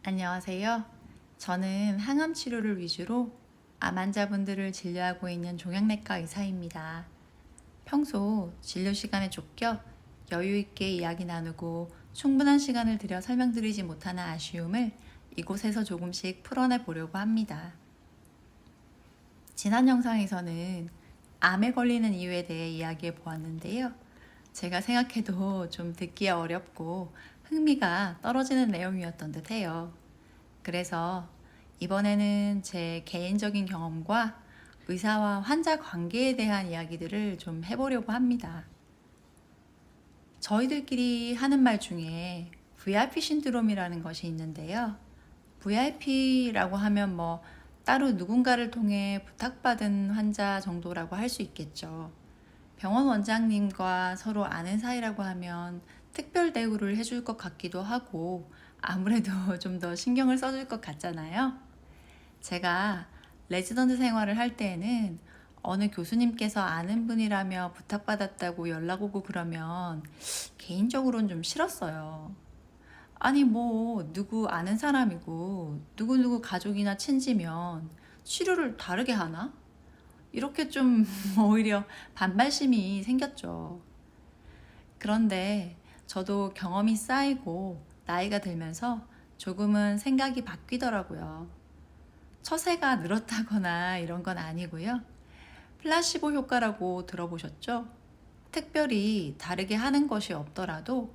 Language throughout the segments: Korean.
안녕하세요. 저는 항암 치료를 위주로 암 환자분들을 진료하고 있는 종양내과 의사입니다. 평소 진료 시간에 쫓겨 여유 있게 이야기 나누고 충분한 시간을 들여 설명드리지 못하는 아쉬움을 이곳에서 조금씩 풀어내 보려고 합니다. 지난 영상에서는 암에 걸리는 이유에 대해 이야기해 보았는데요. 제가 생각해도 좀 듣기 어렵고 흥미가 떨어지는 내용이었던 듯 해요. 그래서 이번에는 제 개인적인 경험과 의사와 환자 관계에 대한 이야기들을 좀 해보려고 합니다. 저희들끼리 하는 말 중에 VIP 신드롬이라는 것이 있는데요. VIP라고 하면 따로 누군가를 통해 부탁받은 환자 정도라고 할 수 있겠죠. 병원 원장님과 서로 아는 사이라고 하면 특별 대우를 해줄 것 같기도 하고 아무래도 좀 더 신경을 써줄 것 같잖아요. 제가 레지던트 생활을 할 때에는 어느 교수님께서 아는 분이라며 부탁받았다고 연락 오고 그러면 개인적으로는 좀 싫었어요. 아니 누구 아는 사람이고 누구누구 가족이나 친지면 치료를 다르게 하나? 이렇게 좀 오히려 반발심이 생겼죠. 그런데 저도 경험이 쌓이고 나이가 들면서 조금은 생각이 바뀌더라고요. 처세가 늘었다거나 이런 건 아니고요. 플라시보 효과라고 들어보셨죠? 특별히 다르게 하는 것이 없더라도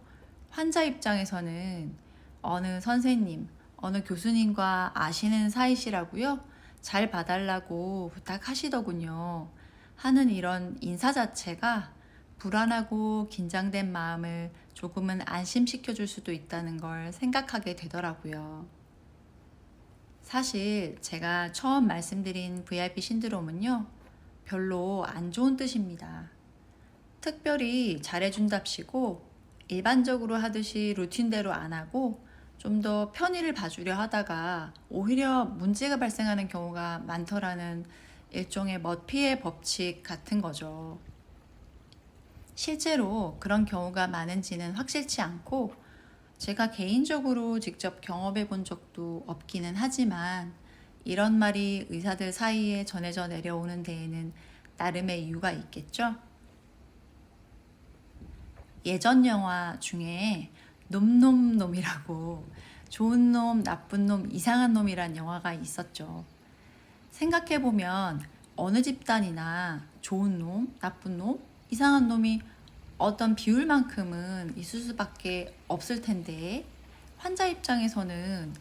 환자 입장에서는 어느 선생님, 어느 교수님과 아시는 사이시라고요? 잘 봐달라고 부탁하시더군요. 하는 이런 인사 자체가 불안하고 긴장된 마음을 조금은 안심시켜 줄 수도 있다는 걸 생각하게 되더라고요. 사실 제가 처음 말씀드린 VIP 신드롬은요, 별로 안 좋은 뜻입니다. 특별히 잘해준답시고 일반적으로 하듯이 루틴대로 안 하고 좀 더 편의를 봐주려 하다가 오히려 문제가 발생하는 경우가 많더라는 일종의 머피의 법칙 같은 거죠. 실제로 그런 경우가 많은지는 확실치 않고 제가 개인적으로 직접 경험해 본 적도 없기는 하지만 이런 말이 의사들 사이에 전해져 내려오는 데에는 나름의 이유가 있겠죠. 예전 영화 중에 놈놈놈이라고 좋은 놈, 나쁜 놈, 이상한 놈이란 영화가 있었죠. 생각해보면 어느 집단이나 좋은 놈, 나쁜 놈, 이상한 놈이 어떤 비율만큼은 있을 수밖에 없을 텐데 환자 입장에서는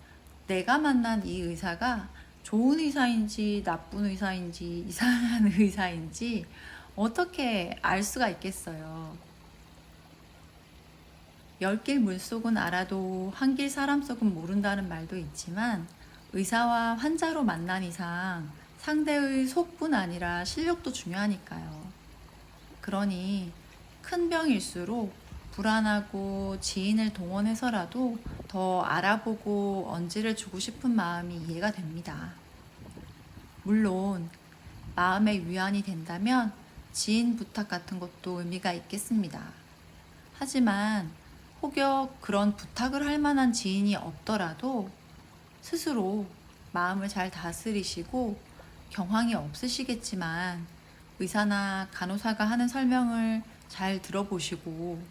내가 만난 이 의사가 좋은 의사인지 나쁜 의사인지 이상한 의사인지 어떻게 알 수가 있겠어요. 10길 물속은 알아도 한 길 사람 속은 모른다는 말도 있지만 의사와 환자로 만난 이상 상대의 속뿐 아니라 실력도 중요하니까요. 그러니 큰 병일수록 불안하고 지인을 동원해서라도 더 알아보고 언지를 주고 싶은 마음이 이해가 됩니다. 물론 마음의 위안이 된다면 지인 부탁 같은 것도 의미가 있겠습니다. 하지만 혹여 그런 부탁을 할 만한 지인이 없더라도 스스로 마음을 잘 다스리시고 경황이 없으시겠지만 의사나 간호사가 하는 설명을 잘 들어보시고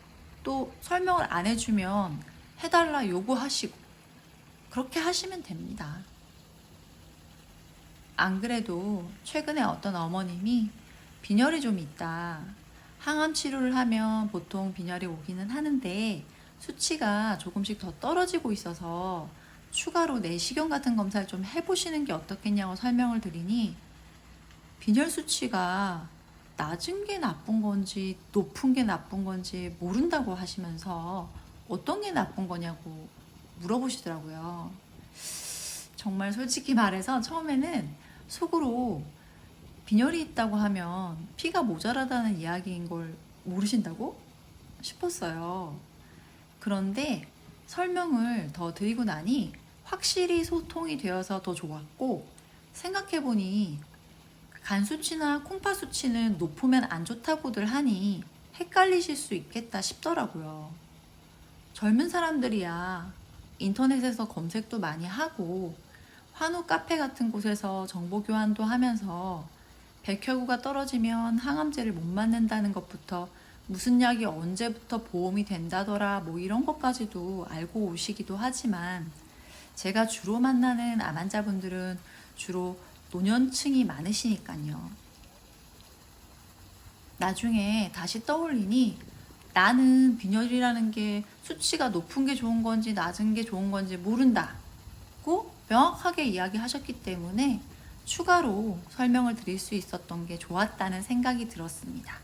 또 설명을 안 해주면 해달라 요구하시고 그렇게 하시면 됩니다. 안 그래도 최근에 어떤 어머님이 빈혈이 좀 있다. 항암 치료를 하면 보통 빈혈이 오기는 하는데 수치가 조금씩 더 떨어지고 있어서 추가로 내시경 같은 검사를 좀 해보시는 게 어떻겠냐고 설명을 드리니 빈혈 수치가 낮은 게 나쁜 건지 높은 게 나쁜 건지 모른다고 하시면서 어떤 게 나쁜 거냐고 물어보시더라고요. 정말 솔직히 말해서 처음에는 속으로 빈혈이 있다고 하면 피가 모자라다는 이야기인 걸 모르신다고 싶었어요. 그런데 설명을 더 드리고 나니 확실히 소통이 되어서 더 좋았고 생각해보니 간 수치나 콩팥 수치는 높으면 안 좋다고들 하니 헷갈리실 수 있겠다 싶더라고요. 젊은 사람들이야 인터넷에서 검색도 많이 하고 환우 카페 같은 곳에서 정보 교환도 하면서 백혈구가 떨어지면 항암제를 못 맞는다는 것부터 무슨 약이 언제부터 보험이 된다더라 뭐 이런 것까지도 알고 오시기도 하지만 제가 주로 만나는 암 환자분들은 주로 노년층이 많으시니까요. 나중에 다시 떠올리니 나는 빈혈이라는 게 수치가 높은 게 좋은 건지 낮은 게 좋은 건지 모른다고 명확하게 이야기하셨기 때문에 추가로 설명을 드릴 수 있었던 게 좋았다는 생각이 들었습니다.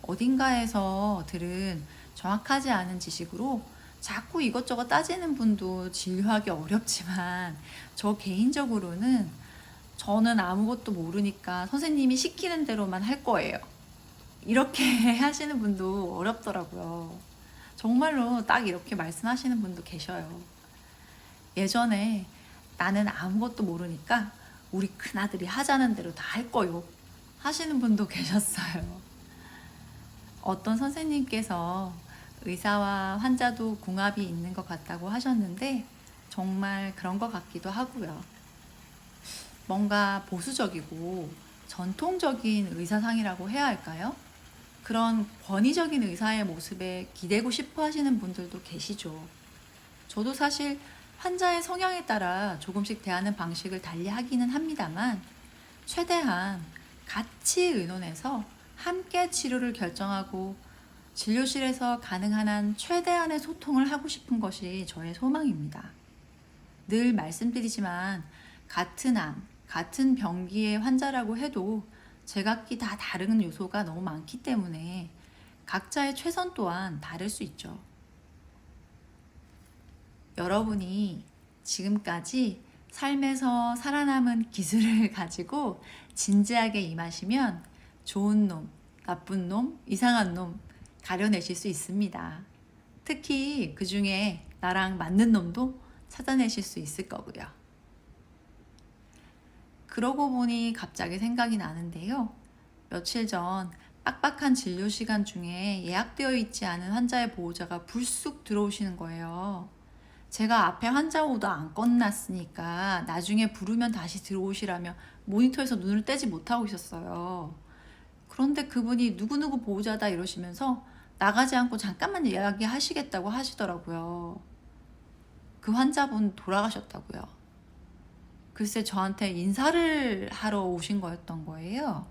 어딘가에서 들은 정확하지 않은 지식으로 자꾸 이것저것 따지는 분도 진료하기 어렵지만 저 개인적으로는 저는 아무것도 모르니까 선생님이 시키는 대로만 할 거예요. 이렇게 하시는 분도 어렵더라고요. 정말로 딱 이렇게 말씀하시는 분도 계셔요. 예전에 나는 아무것도 모르니까 우리 큰아들이 하자는 대로 다 할 거요 하시는 분도 계셨어요. 어떤 선생님께서 의사와 환자도 궁합이 있는 것 같다고 하셨는데 정말 그런 것 같기도 하고요. 뭔가 보수적이고 전통적인 의사상이라고 해야 할까요? 그런 권위적인 의사의 모습에 기대고 싶어 하시는 분들도 계시죠. 저도 사실 환자의 성향에 따라 조금씩 대하는 방식을 달리 하기는 합니다만 최대한 같이 의논해서 함께 치료를 결정하고 진료실에서 가능한 한 최대한의 소통을 하고 싶은 것이 저의 소망입니다. 늘 말씀드리지만 같은 암, 같은 병기의 환자라고 해도 제각기 다 다른 요소가 너무 많기 때문에 각자의 최선 또한 다를 수 있죠. 여러분이 지금까지 삶에서 살아남은 기술을 가지고 진지하게 임하시면 좋은 놈, 나쁜 놈, 이상한 놈 가려내실 수 있습니다. 특히 그 중에 나랑 맞는 놈도 찾아내실 수 있을 거고요. 그러고 보니 갑자기 생각이 나는데요. 며칠 전 빡빡한 진료 시간 중에 예약되어 있지 않은 환자의 보호자가 불쑥 들어오시는 거예요. 제가 앞에 환자 오더 안 끝났으니까 나중에 부르면 다시 들어오시라며 모니터에서 눈을 떼지 못하고 있었어요. 그런데 그분이 누구누구 보호자다 이러시면서 나가지 않고 잠깐만 이야기하시겠다고 하시더라고요. 그 환자분 돌아가셨다고요. 글쎄 저한테 인사를 하러 오신 거였던 거예요.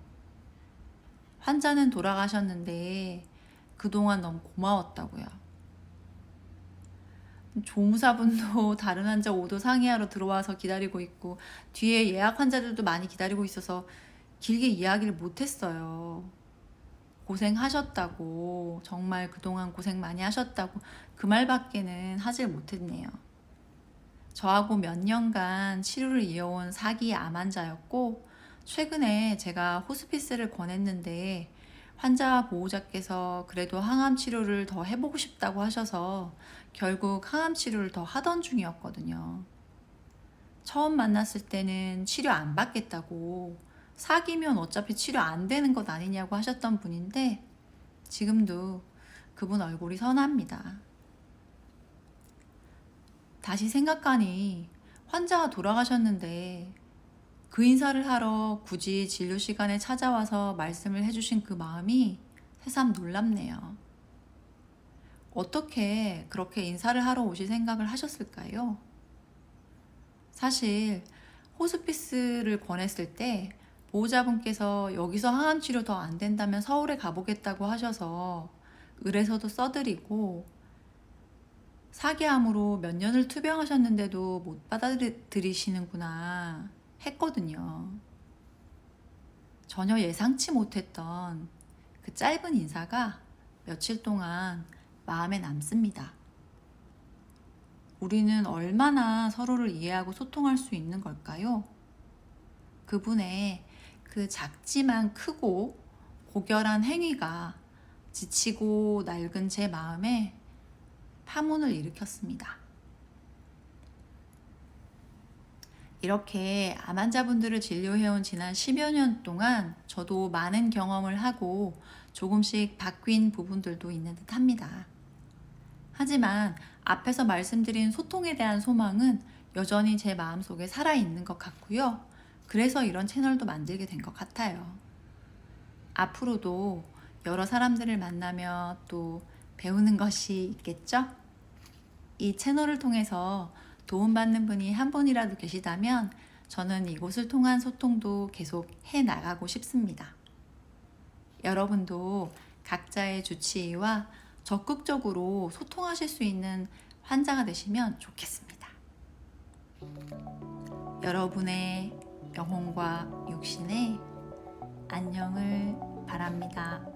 환자는 돌아가셨는데 그동안 너무 고마웠다고요. 조무사분도 다른 환자 오더 상의하러 들어와서 기다리고 있고 뒤에 예약 환자들도 많이 기다리고 있어서 길게 이야기를 못했어요. 고생하셨다고, 정말 그동안 고생 많이 하셨다고 그 말밖에는 하질 못했네요. 저하고 몇 년간 치료를 이어온 4기 암 환자였고 최근에 제가 호스피스를 권했는데 환자 보호자께서 그래도 항암 치료를 더 해보고 싶다고 하셔서 결국 항암 치료를 더 하던 중이었거든요. 처음 만났을 때는 치료 안 받겠다고, 사기면 어차피 치료 안 되는 것 아니냐고 하셨던 분인데 지금도 그분 얼굴이 선합니다. 다시 생각하니 환자가 돌아가셨는데 그 인사를 하러 굳이 진료 시간에 찾아와서 말씀을 해주신 그 마음이 새삼 놀랍네요. 어떻게 그렇게 인사를 하러 오실 생각을 하셨을까요? 사실 호스피스를 권했을 때 보호자분께서 여기서 항암 치료 더 안 된다면 서울에 가보겠다고 하셔서 을에서도 써드리고 4기암으로 몇 년을 투병하셨는데도 못 받아들이시는구나 했거든요. 전혀 예상치 못했던 그 짧은 인사가 며칠 동안 마음에 남습니다. 우리는 얼마나 서로를 이해하고 소통할 수 있는 걸까요? 그분의 그 작지만 크고 고결한 행위가 지치고 낡은 제 마음에 파문을 일으켰습니다. 이렇게 암 환자분들을 진료해온 지난 10여 년 동안 저도 많은 경험을 하고 조금씩 바뀐 부분들도 있는 듯 합니다. 하지만 앞에서 말씀드린 소통에 대한 소망은 여전히 제 마음속에 살아있는 것 같고요. 그래서 이런 채널도 만들게 된 것 같아요. 앞으로도 여러 사람들을 만나며 또 배우는 것이 있겠죠? 이 채널을 통해서 도움받는 분이 한 분이라도 계시다면 저는 이곳을 통한 소통도 계속 해 나가고 싶습니다. 여러분도 각자의 주치의와 적극적으로 소통하실 수 있는 환자가 되시면 좋겠습니다. 여러분의 영혼과 육신의 안녕을 바랍니다.